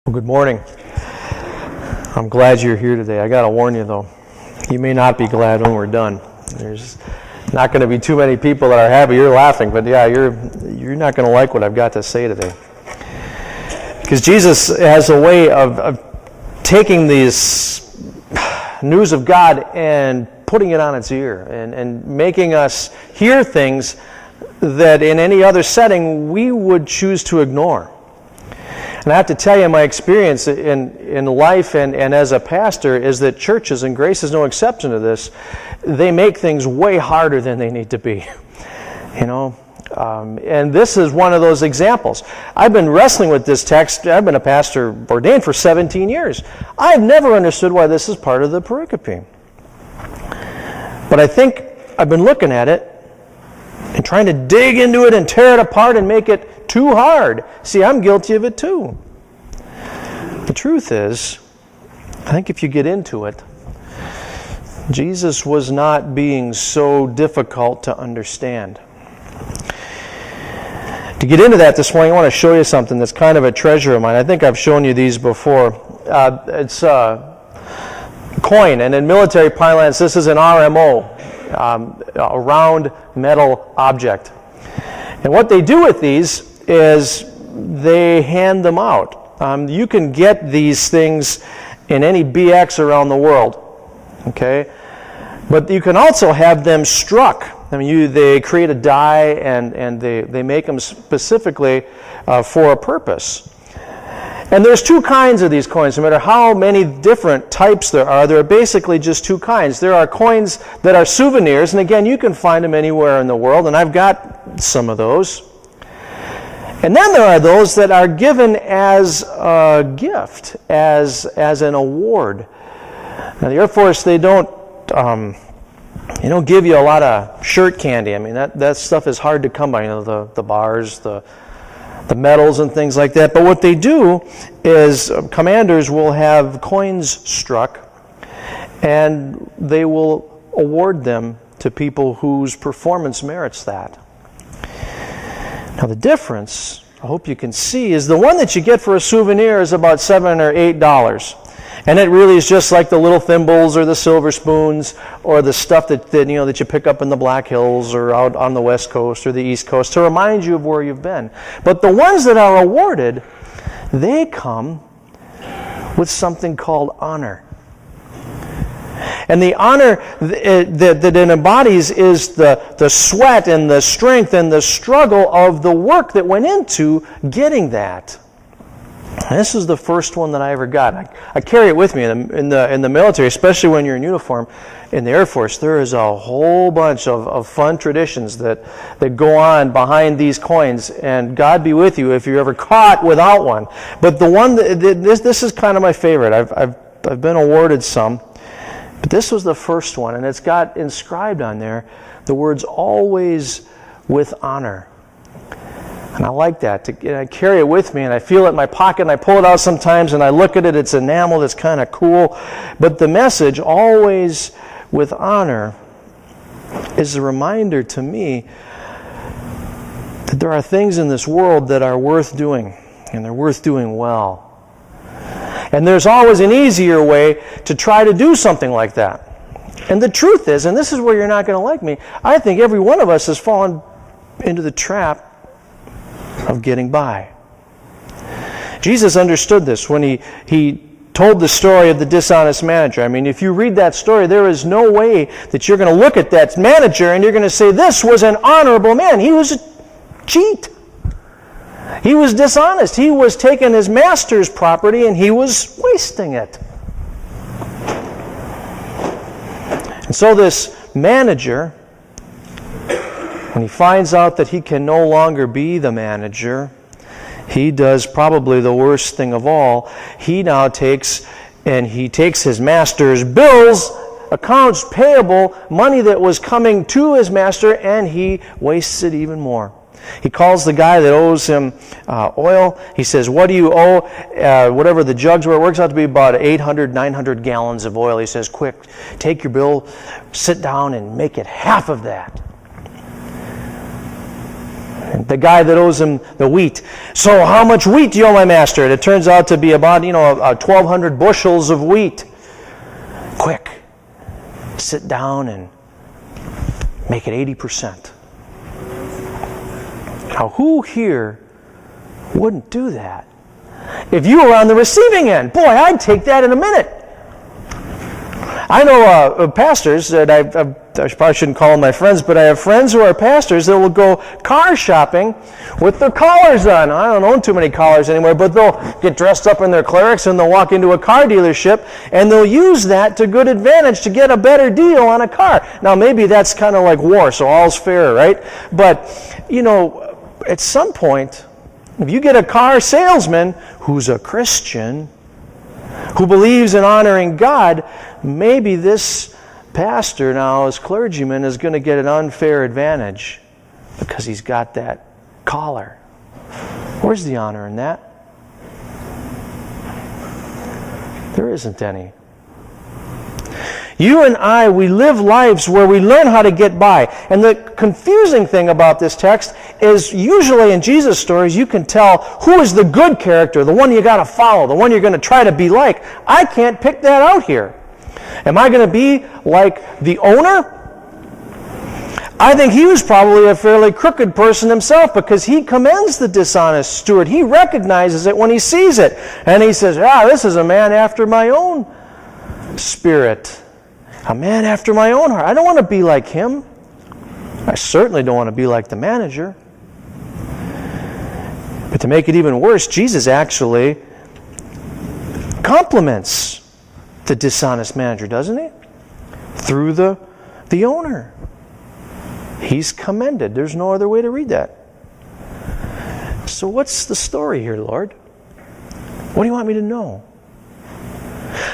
Well, good morning. I'm glad you're here today. I got to warn you, though, you may not be glad when we're done. There's not going to be too many people that are happy. You're laughing, but yeah, you're not going to like what I've got to say today. Because Jesus has a way of taking these news of God and putting it on its ear and making us hear things that in any other setting we would choose to ignore. And I have to tell you, my experience in life and as a pastor is that churches, and Grace is no exception to this, they make things way harder than they need to be. And this is one of those examples. I've been wrestling with this text. I've been a pastor ordained for 17 years. I've never understood why this is part of the pericope. But I think I've been looking at it and trying to dig into it and tear it apart and make it too hard. See, I'm guilty of it too. The truth is, I think if you get into it, Jesus was not being so difficult to understand. To get into that this morning, I want to show you something that's kind of a treasure of mine. I think I've shown you these before. It's a coin, and in military parlance, this is an RMO, a round metal object. And what they do with these is they hand them out. You can get these things in any BX around the world, okay? But you can also have them struck. I mean, they create a die and they make them specifically for a purpose. And there's two kinds of these coins. No matter how many different types there are basically just two kinds. There are coins that are souvenirs, and again, you can find them anywhere in the world, and I've got some of those. And then there are those that are given as a gift, as an award. Now, the Air Force, they don't give you a lot of shirt candy. I mean, that stuff is hard to come by. The bars, the medals and things like that. But what they do is commanders will have coins struck, and they will award them to people whose performance merits that. Now the difference, I hope you can see, is the one that you get for a souvenir is about $7 or $8. And it really is just like the little thimbles or the silver spoons or the stuff that you pick up in the Black Hills or out on the West Coast or the East Coast to remind you of where you've been. But the ones that are awarded, they come with something called honor. And the honor that it embodies is the sweat and the strength and the struggle of the work that went into getting that. And this is the first one that I ever got. I carry it with me in the military, especially when you're in uniform. In the Air Force, there is a whole bunch of fun traditions that go on behind these coins. And God be with you if you're ever caught without one. But the one this is kind of my favorite. I've been awarded some, but this was the first one, and it's got inscribed on there the words "always with honor." And I like that. I carry it with me, and I feel it in my pocket, and I pull it out sometimes, and I look at it. It's enamel that's kind of cool. But the message, always with honor, is a reminder to me that there are things in this world that are worth doing, and they're worth doing well. And there's always an easier way to try to do something like that. And the truth is, and this is where you're not going to like me, I think every one of us has fallen into the trap of getting by. Jesus understood this when he told the story of the dishonest manager. I mean, if you read that story, there is no way that you're going to look at that manager and you're going to say, this was an honorable man. He was a cheat. He was dishonest. He was taking his master's property and he was wasting it. And so this manager, when he finds out that he can no longer be the manager, he does probably the worst thing of all. He now takes his master's bills, accounts payable, money that was coming to his master, and he wastes it even more. He calls the guy that owes him oil. He says, what do you owe? Whatever the jugs were, it works out to be about 800, 900 gallons of oil. He says, quick, take your bill, sit down and make it half of that. The guy that owes him the wheat. So how much wheat do you owe my master? And it turns out to be about, 1,200 bushels of wheat. Quick. Sit down and make it 80%. Now, who here wouldn't do that? If you were on the receiving end, boy, I'd take that in a minute. I know pastors that I probably shouldn't call them my friends, but I have friends who are pastors that will go car shopping with their collars on. I don't own too many collars anymore, but they'll get dressed up in their clerics and they'll walk into a car dealership and they'll use that to good advantage to get a better deal on a car. Now, maybe that's kind of like war, so all's fair, right? But, at some point, if you get a car salesman who's a Christian, who believes in honoring God, maybe this pastor now, as clergyman, is going to get an unfair advantage because he's got that collar. Where's the honor in that? There isn't any. You and I, we live lives where we learn how to get by. And the confusing thing about this text is usually in Jesus' stories, you can tell who is the good character, the one you got to follow, the one you're going to try to be like. I can't pick that out here. Am I going to be like the owner? I think he was probably a fairly crooked person himself because he commends the dishonest steward. He recognizes it when he sees it. And he says, this is a man after my own spirit. A man after my own heart. I don't want to be like him. I certainly don't want to be like the manager. But to make it even worse, Jesus actually compliments the dishonest manager, doesn't he? Through the owner. He's commended. There's no other way to read that. So what's the story here, Lord? What do you want me to know?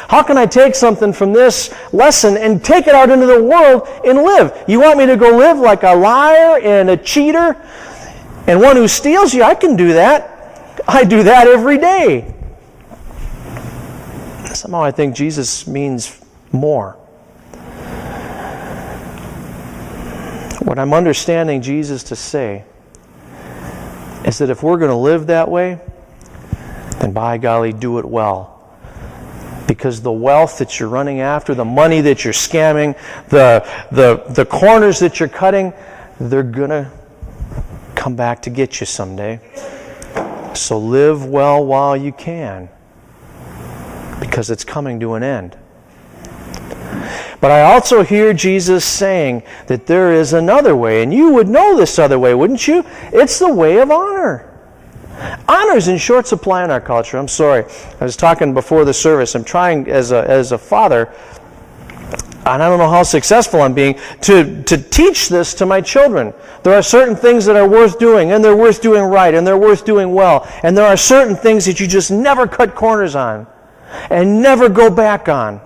How can I take something from this lesson and take it out into the world and live? You want me to go live like a liar and a cheater and one who steals you? I can do that. I do that every day. Somehow I think Jesus means more. What I'm understanding Jesus to say is that if we're going to live that way, then by golly, do it well. Because the wealth that you're running after, the money that you're scamming, the corners that you're cutting, they're going to come back to get you someday. So live well while you can, because it's coming to an end. But I also hear Jesus saying that there is another way, and you would know this other way, wouldn't you? It's the way of honor. Honor is in short supply in our culture. I'm sorry. I was talking before the service. I'm trying as a father, and I don't know how successful I'm being, to teach this to my children. There are certain things that are worth doing, and they're worth doing right, and they're worth doing well. And there are certain things that you just never cut corners on and never go back on.